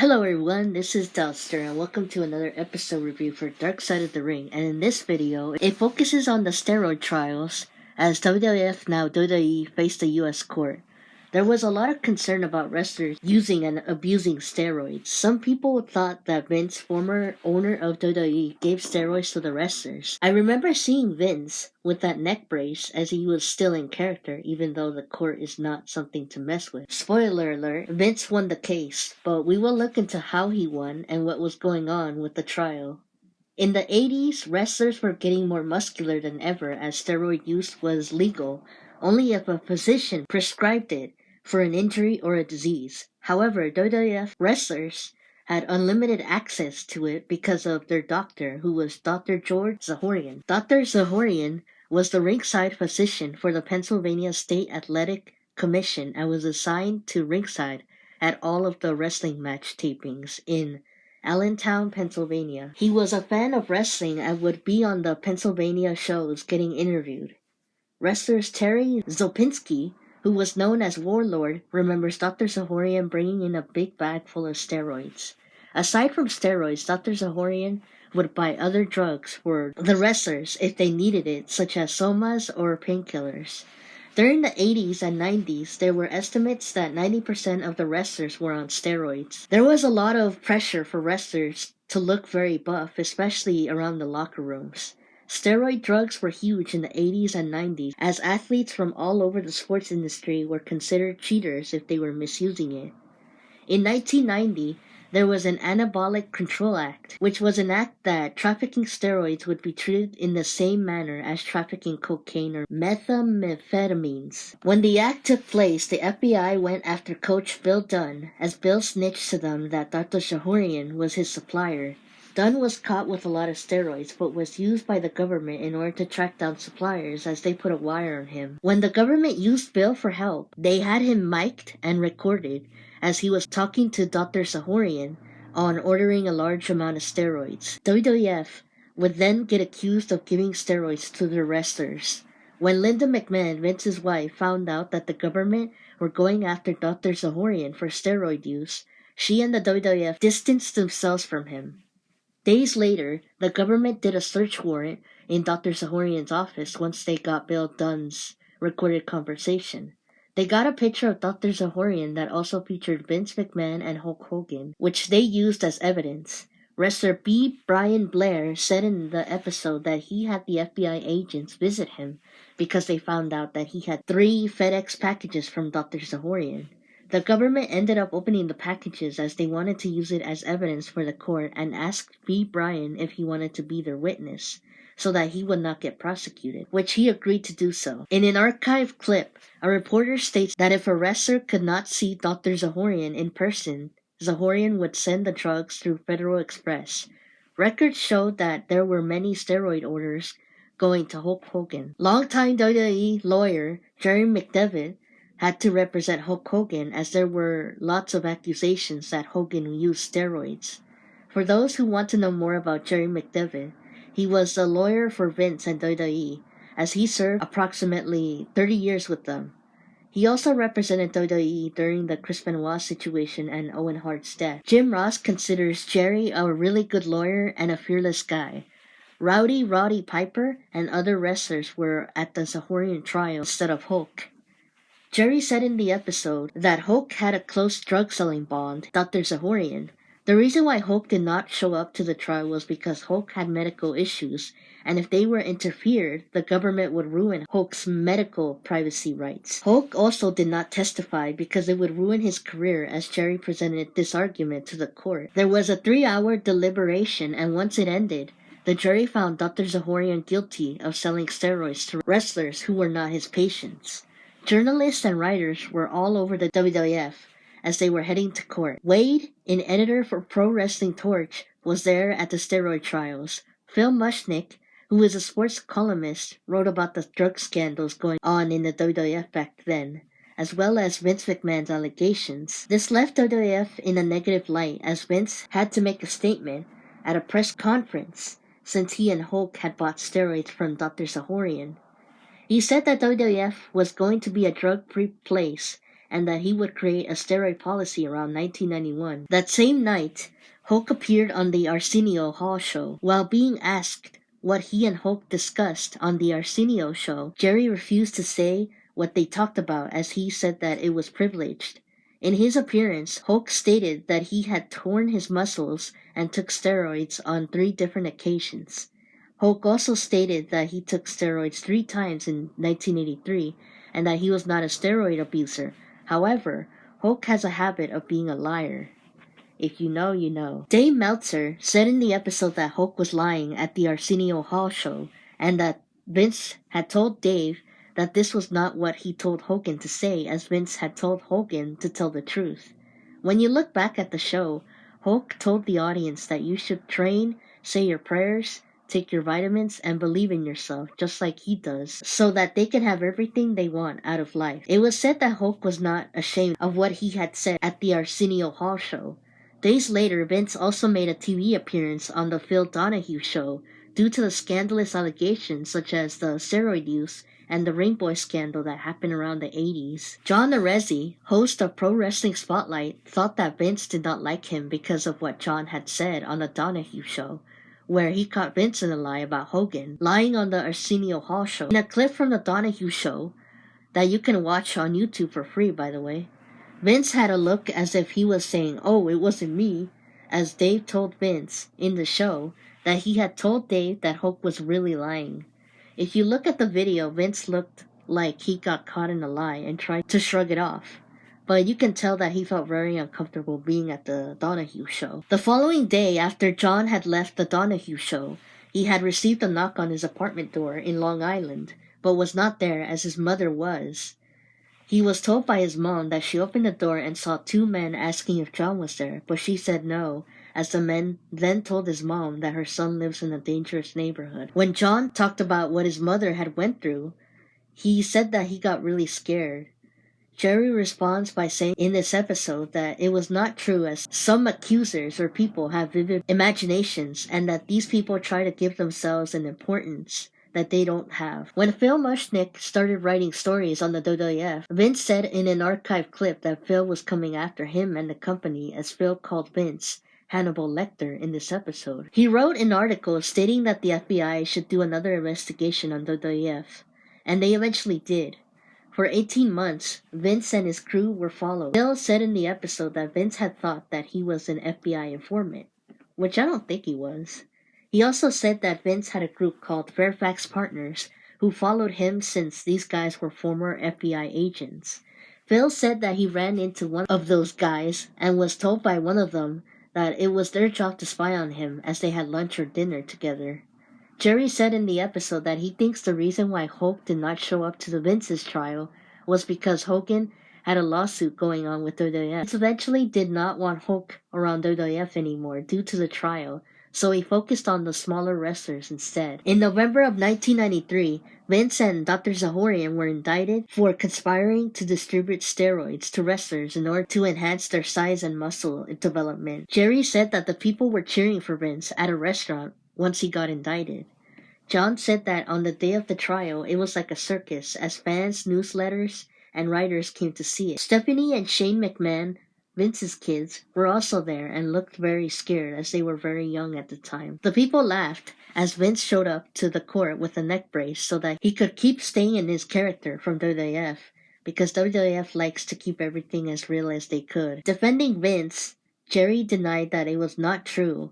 Hello everyone, this is Delster and welcome to another episode review for Dark Side of the Ring. And in this video, it focuses on the steroid trials as WWF, now WWE, faced the US court. There was a lot of concern about wrestlers using and abusing steroids. Some people thought that Vince, former owner of WWE, gave steroids to the wrestlers. I remember seeing Vince with that neck brace as he was still in character, even though the court is not something to mess with. Spoiler alert, Vince won the case, but we will look into how he won and what was going on with the trial. In the 80s, wrestlers were getting more muscular than ever as steroid use was legal only if a physician prescribed it for an injury or a disease. However, WWF wrestlers had unlimited access to it because of their doctor, who was Dr. George Zahorian. Dr. Zahorian was the ringside physician for the Pennsylvania State Athletic Commission and was assigned to ringside at all of the wrestling match tapings in Allentown, Pennsylvania. He was a fan of wrestling and would be on the Pennsylvania shows getting interviewed. Wrestlers Terry Zopinski, who was known as Warlord, remembers Dr. Zahorian bringing in a big bag full of steroids. Aside from steroids, Dr. Zahorian would buy other drugs for the wrestlers if they needed it, such as somas or painkillers. During the 80s and 90s, there were estimates that 90% of the wrestlers were on steroids. There was a lot of pressure for wrestlers to look very buff, especially around the locker rooms. Steroid drugs were huge in the 80s and 90s, as athletes from all over the sports industry were considered cheaters if they were misusing it. In 1990, there was an Anabolic Control Act, which was an act that trafficking steroids would be treated in the same manner as trafficking cocaine or methamphetamines. When the act took place, the FBI went after Coach Bill Dunn, as Bill snitched to them that Dr. Zahorian was his supplier. Dunn was caught with a lot of steroids, but was used by the government in order to track down suppliers as they put a wire on him. When the government used Bill for help, they had him mic'd and recorded as he was talking to Dr. Zahorian on ordering a large amount of steroids. WWF would then get accused of giving steroids to the wrestlers. When Linda McMahon, Vince's wife, found out that the government were going after Dr. Zahorian for steroid use, she and the WWF distanced themselves from him. Days later, the government did a search warrant in Dr. Zahorian's office once they got Bill Dunn's recorded conversation. They got a picture of Dr. Zahorian that also featured Vince McMahon and Hulk Hogan, which they used as evidence. Wrestler B. Brian Blair said in the episode that he had the FBI agents visit him because they found out that he had 3 FedEx packages from Dr. Zahorian. The government ended up opening the packages as they wanted to use it as evidence for the court and asked B. Brian if he wanted to be their witness so that he would not get prosecuted, which he agreed to do so. In an archived clip, a reporter states that if a wrestler could not see Dr. Zahorian in person, Zahorian would send the drugs through Federal Express. Records showed that there were many steroid orders going to Hulk Hogan. Longtime WWE lawyer Jerry McDevitt had to represent Hulk Hogan as there were lots of accusations that Hogan used steroids. For those who want to know more about Jerry McDevitt, he was a lawyer for Vince and WWE, as he served approximately 30 years with them. He also represented WWE during the Chris Benoit situation and Owen Hart's death. Jim Ross considers Jerry a really good lawyer and a fearless guy. Rowdy Roddy Piper and other wrestlers were at the Zahorian trial instead of Hulk. Jerry said in the episode that Hulk had a close drug-selling bond, Dr. Zahorian. The reason why Hulk did not show up to the trial was because Hulk had medical issues, and if they were interfered, the government would ruin Hulk's medical privacy rights. Hulk also did not testify because it would ruin his career, as Jerry presented this argument to the court. There was a 3-hour deliberation, and once it ended, the jury found Dr. Zahorian guilty of selling steroids to wrestlers who were not his patients. Journalists and writers were all over the WWF as they were heading to court. Wade, an editor for Pro Wrestling Torch, was there at the steroid trials. Phil Mushnick, who is a sports columnist, wrote about the drug scandals going on in the WWF back then, as well as Vince McMahon's allegations. This left WWF in a negative light as Vince had to make a statement at a press conference since he and Hulk had bought steroids from Dr. Zahorian. He said that WWF was going to be a drug-free place and that he would create a steroid policy around 1991. That same night, Hulk appeared on the Arsenio Hall show. While being asked what he and Hulk discussed on the Arsenio show, Jerry refused to say what they talked about as he said that it was privileged. In his appearance, Hulk stated that he had torn his muscles and took steroids on 3 different occasions. Hulk also stated that he took steroids 3 times in 1983 and that he was not a steroid abuser. However, Hulk has a habit of being a liar. If you know, you know. Dave Meltzer said in the episode that Hulk was lying at the Arsenio Hall show and that Vince had told Dave that this was not what he told Hogan to say, as Vince had told Hogan to tell the truth. When you look back at the show, Hulk told the audience that you should train, say your prayers, take your vitamins, and believe in yourself, just like he does, so that they can have everything they want out of life. It was said that Hulk was not ashamed of what he had said at the Arsenio Hall show. Days later, Vince also made a TV appearance on the Phil Donahue show due to the scandalous allegations such as the steroid use and the Ring Boy scandal that happened around the 80s. John Arezzi, host of Pro Wrestling Spotlight, thought that Vince did not like him because of what John had said on the Donahue show, where he caught Vince in a lie about Hogan, lying on the Arsenio Hall show. In a clip from the Donahue show, that you can watch on YouTube for free, by the way, Vince had a look as if he was saying, "Oh, it wasn't me," as Dave told Vince in the show that he had told Dave that Hulk was really lying. If you look at the video, Vince looked like he got caught in a lie and tried to shrug it off, but you can tell that he felt very uncomfortable being at the Donahue show. The following day, after John had left the Donahue show, he had received a knock on his apartment door in Long Island, but was not there as his mother was. He was told by his mom that she opened the door and saw 2 men asking if John was there, but she said no, as the men then told his mom that her son lives in a dangerous neighborhood. When John talked about what his mother had went through, he said that he got really scared. Jerry responds by saying in this episode that it was not true, as some accusers or people have vivid imaginations and that these people try to give themselves an importance that they don't have. When Phil Mushnick started writing stories on the WWF, Vince said in an archive clip that Phil was coming after him and the company, as Phil called Vince Hannibal Lecter in this episode. He wrote an article stating that the FBI should do another investigation on WWF, and they eventually did. For 18 months, Vince and his crew were followed. Phil said in the episode that Vince had thought that he was an FBI informant, which I don't think he was. He also said that Vince had a group called Fairfax Partners who followed him since these guys were former FBI agents. Phil said that he ran into one of those guys and was told by one of them that it was their job to spy on him as they had lunch or dinner together. Jerry said in the episode that he thinks the reason why Hulk did not show up to the Vince's trial was because Hogan had a lawsuit going on with WWF. Vince eventually did not want Hulk around WWF anymore due to the trial, so he focused on the smaller wrestlers instead. In November of 1993, Vince and Dr. Zahorian were indicted for conspiring to distribute steroids to wrestlers in order to enhance their size and muscle development. Jerry said that the people were cheering for Vince at a restaurant once he got indicted. John said that on the day of the trial, it was like a circus as fans, newsletters, and writers came to see it. Stephanie and Shane McMahon, Vince's kids, were also there and looked very scared as they were very young at the time. The people laughed as Vince showed up to the court with a neck brace so that he could keep staying in his character from WWF, because WWF likes to keep everything as real as they could. Defending Vince, Jerry denied that it was not true,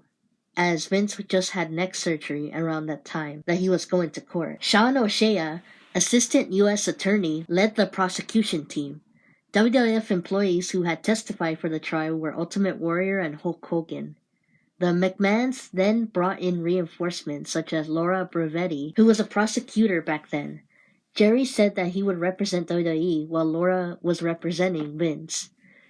as Vince just had neck surgery around that time that he was going to court. Sean O'Shea, assistant U.S. attorney, led the prosecution team. WWF employees who had testified for the trial were Ultimate Warrior and Hulk Hogan. The McMahons then brought in reinforcements such as Laura Brevetti, who was a prosecutor back then. Jerry said that he would represent WWE while Laura was representing Vince.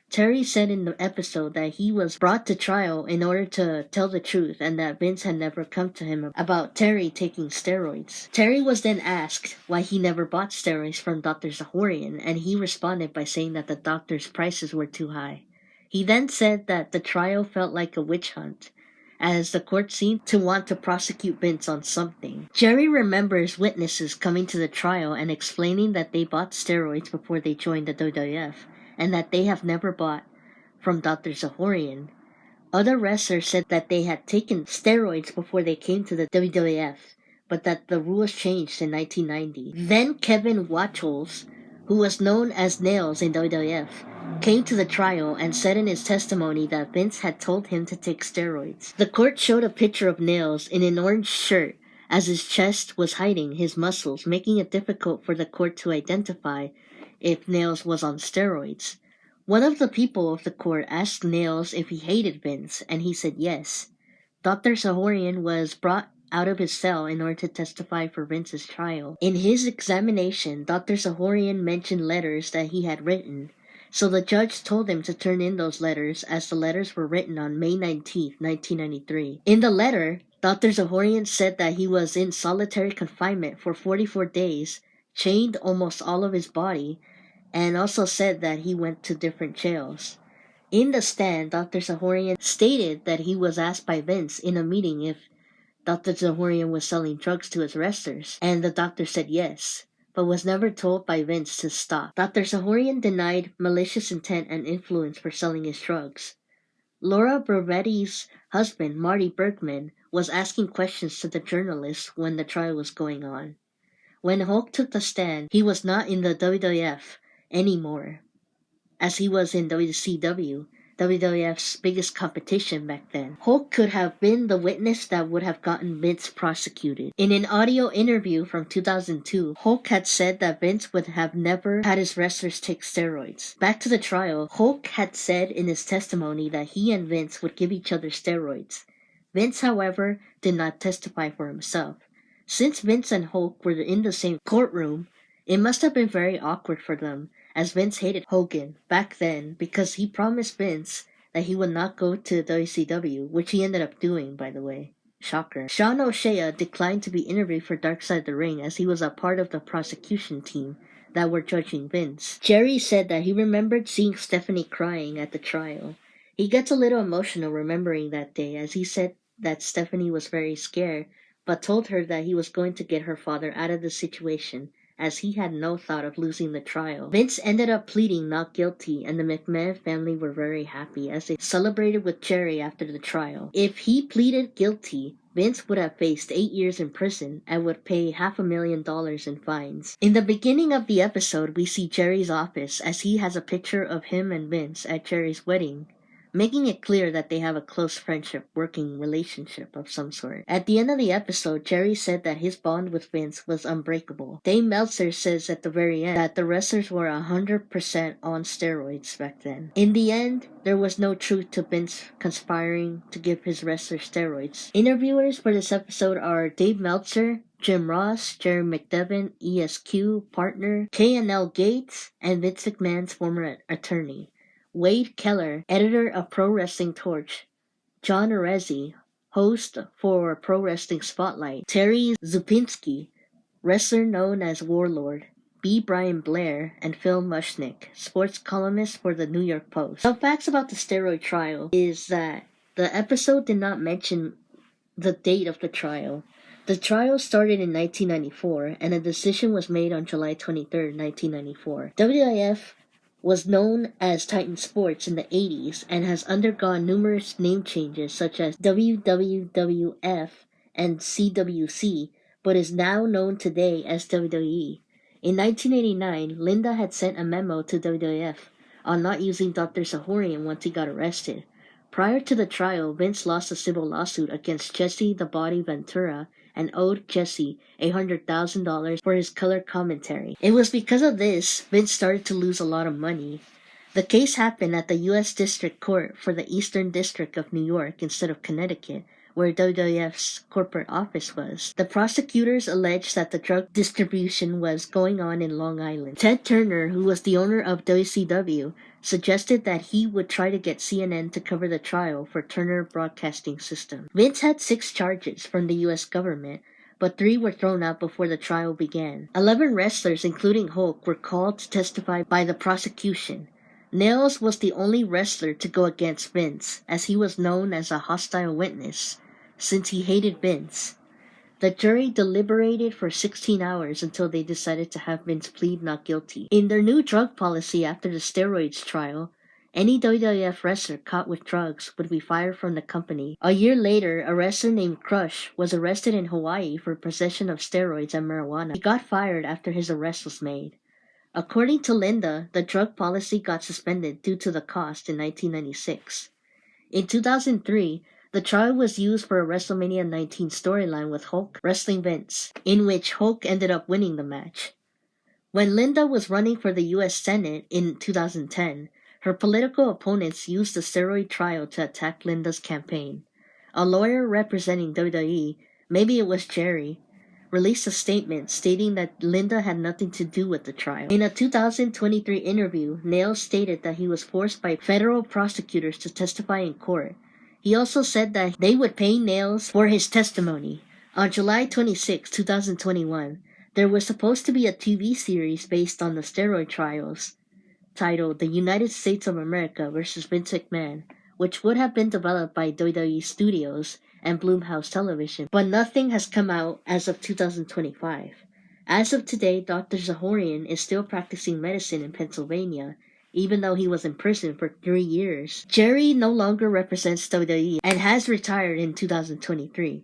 Terry said in the episode that he was brought to trial in order to tell the truth and that Vince had never come to him about Terry taking steroids. Terry was then asked why he never bought steroids from Dr. Zahorian, and he responded by saying that the doctor's prices were too high. He then said that the trial felt like a witch hunt, as the court seemed to want to prosecute Vince on something. Jerry remembers witnesses coming to the trial and explaining that they bought steroids before they joined the WWF, and that they have never bought from Dr. Zahorian. Other wrestlers said that they had taken steroids before they came to the WWF, but that the rules changed in 1990. Then Kevin Wachols, who was known as Nails in WWF, came to the trial and said in his testimony that Vince had told him to take steroids. The court showed a picture of Nails in an orange shirt as his chest was hiding his muscles, making it difficult for the court to identify if Nails was on steroids. One of the people of the court asked Nails if he hated Vince, and he said yes. Dr. Zahorian was brought out of his cell in order to testify for Vince's trial. In his examination, Dr. Zahorian mentioned letters that he had written, so the judge told him to turn in those letters, as the letters were written on May 19, 1993. In the letter, Dr. Zahorian said that he was in solitary confinement for 44 days, chained almost all of his body, and also said that he went to different jails. In the stand, Dr. Zahorian stated that he was asked by Vince in a meeting if Dr. Zahorian was selling drugs to his wrestlers, and the doctor said yes, but was never told by Vince to stop. Dr. Zahorian denied malicious intent and influence for selling his drugs. Laura Bravetti's husband, Marty Bergman, was asking questions to the journalists when the trial was going on. When Hulk took the stand, he was not in the WWF anymore, as he was in WCW, WWF's biggest competition back then. Hulk could have been the witness that would have gotten Vince prosecuted. In an audio interview from 2002, Hulk had said that Vince would have never had his wrestlers take steroids. Back to the trial, Hulk had said in his testimony that he and Vince would give each other steroids. Vince, however, did not testify for himself. Since Vince and Hulk were in the same courtroom, it must have been very awkward for them, as Vince hated Hogan back then because he promised Vince that he would not go to WCW, which he ended up doing, by the way. Shocker. Sean O'Shea declined to be interviewed for Dark Side of the Ring as he was a part of the prosecution team that were judging Vince. Jerry said that he remembered seeing Stephanie crying at the trial. He gets a little emotional remembering that day, as he said that Stephanie was very scared, but told her that he was going to get her father out of the situation, as he had no thought of losing the trial. Vince ended up pleading not guilty, and the McMahon family were very happy as they celebrated with Jerry after the trial. If he pleaded guilty, Vince would have faced 8 years in prison and would pay $500,000 in fines. In the beginning of the episode, we see Jerry's office as he has a picture of him and Vince at Jerry's wedding, making it clear that they have a close friendship, working relationship of some sort. At the end of the episode, Jerry said that his bond with Vince was unbreakable. Dave Meltzer says at the very end that the wrestlers were 100% on steroids back then. In the end, there was no truth to Vince conspiring to give his wrestlers steroids. Interviewers for this episode are Dave Meltzer, Jim Ross, Jerry McDevitt, ESQ partner, K&L Gates, and Vince McMahon's former attorney. Wade Keller, editor of Pro Wrestling Torch, John Arezzi, host for Pro Wrestling Spotlight, Terry Zupinski, wrestler known as Warlord, B. Brian Blair, and Phil Mushnick, sports columnist for the New York Post. Some facts about the steroid trial is that the episode did not mention the date of the trial. The trial started in 1994, and a decision was made on July 23, 1994. WIF was known as Titan Sports in the 80s and has undergone numerous name changes such as WWF and CWC, but is now known today as WWE. In 1989, Linda had sent a memo to WWF on not using Dr. Zahorian once he got arrested. Prior to the trial, Vince lost a civil lawsuit against Jesse the Body Ventura and owed Jesse $800,000 for his color commentary. It was because of this Vince started to lose a lot of money. The case happened at the U.S. District Court for the Eastern District of New York instead of Connecticut, where WWF's corporate office was. The prosecutors alleged that the drug distribution was going on in Long Island. Ted Turner, who was the owner of WCW, suggested that he would try to get CNN to cover the trial for Turner Broadcasting System. Vince had 6 charges from the U.S. government, but 3 were thrown out before the trial began. 11 wrestlers, including Hulk, were called to testify by the prosecution. Nails was the only wrestler to go against Vince, as he was known as a hostile witness, since he hated Vince. The jury deliberated for 16 hours until they decided to have Vince plead not guilty. In their new drug policy after the Steroids trial, any WWF wrestler caught with drugs would be fired from the company. A year later, a wrestler named Crush was arrested in Hawaii for possession of steroids and marijuana. He got fired after his arrest was made. According to Linda, the drug policy got suspended due to the cost in 1996. In 2003, the trial was used for a WrestleMania 19 storyline with Hulk wrestling Vince, in which Hulk ended up winning the match. When Linda was running for the U.S. Senate in 2010, her political opponents used the steroid trial to attack Linda's campaign. A lawyer representing WWE, maybe it was Jerry, released a statement stating that Linda had nothing to do with the trial. In a 2023 interview, Nails stated that he was forced by federal prosecutors to testify in court. He also said that they would pay Nails for his testimony. On July 26, 2021, there was supposed to be a TV series based on the steroid trials, titled The United States of America vs. Vince McMahon, which would have been developed by WWE Studios and Blumhouse Television, but nothing has come out as of 2025. As of today, Dr. Zahorian is still practicing medicine in Pennsylvania, even though he was in prison for 3 years. Jerry no longer represents WWE and has retired in 2023.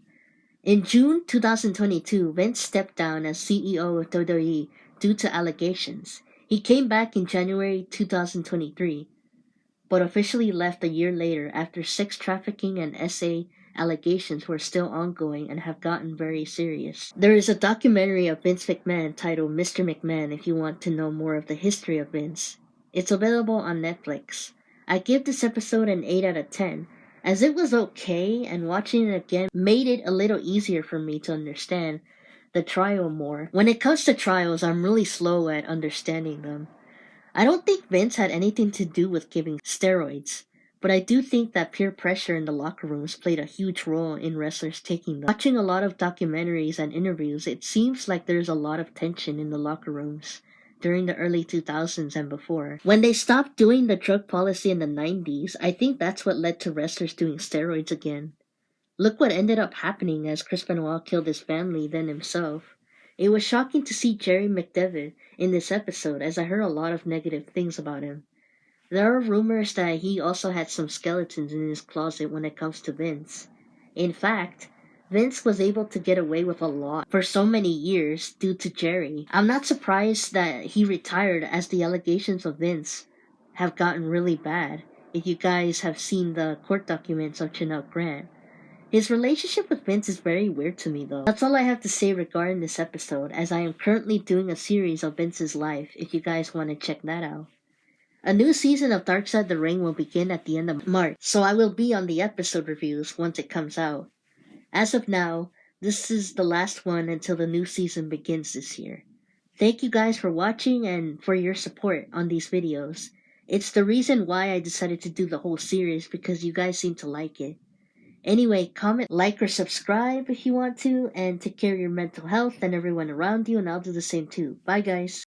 In June 2022, Vince stepped down as CEO of WWE due to allegations. He came back in January 2023, but officially left a year later after sex trafficking and SA allegations were still ongoing and have gotten very serious. There is a documentary of Vince McMahon titled Mr. McMahon if you want to know more of the history of Vince. It's available on Netflix. I give this episode an 8 out of 10, as it was okay and watching it again made it a little easier for me to understand the trial more. When it comes to trials, I'm really slow at understanding them. I don't think Vince had anything to do with giving steroids, but I do think that peer pressure in the locker rooms played a huge role in wrestlers taking them. Watching a lot of documentaries and interviews, it seems like there's a lot of tension in the locker rooms during the early 2000s and before. When they stopped doing the drug policy in the 90s, I think that's what led to wrestlers doing steroids again. Look what ended up happening as Chris Benoit killed his family, then himself. It was shocking to see Jerry McDevitt in this episode, as I heard a lot of negative things about him. There are rumors that he also had some skeletons in his closet when it comes to Vince. In fact, Vince was able to get away with a lot for so many years due to Jerry. I'm not surprised that he retired, as the allegations of Vince have gotten really bad, if you guys have seen the court documents of Chanel Grant. His relationship with Vince is very weird to me though. That's all I have to say regarding this episode, as I am currently doing a series of Vince's life if you guys want to check that out. A new season of Dark Side of the Ring will begin at the end of March, so I will be on the episode reviews once it comes out. As of now, this is the last one until the new season begins this year. Thank you guys for watching and for your support on these videos. It's the reason why I decided to do the whole series, because you guys seem to like it. Anyway, comment, like, or subscribe if you want to, and take care of your mental health and everyone around you, and I'll do the same too. Bye guys.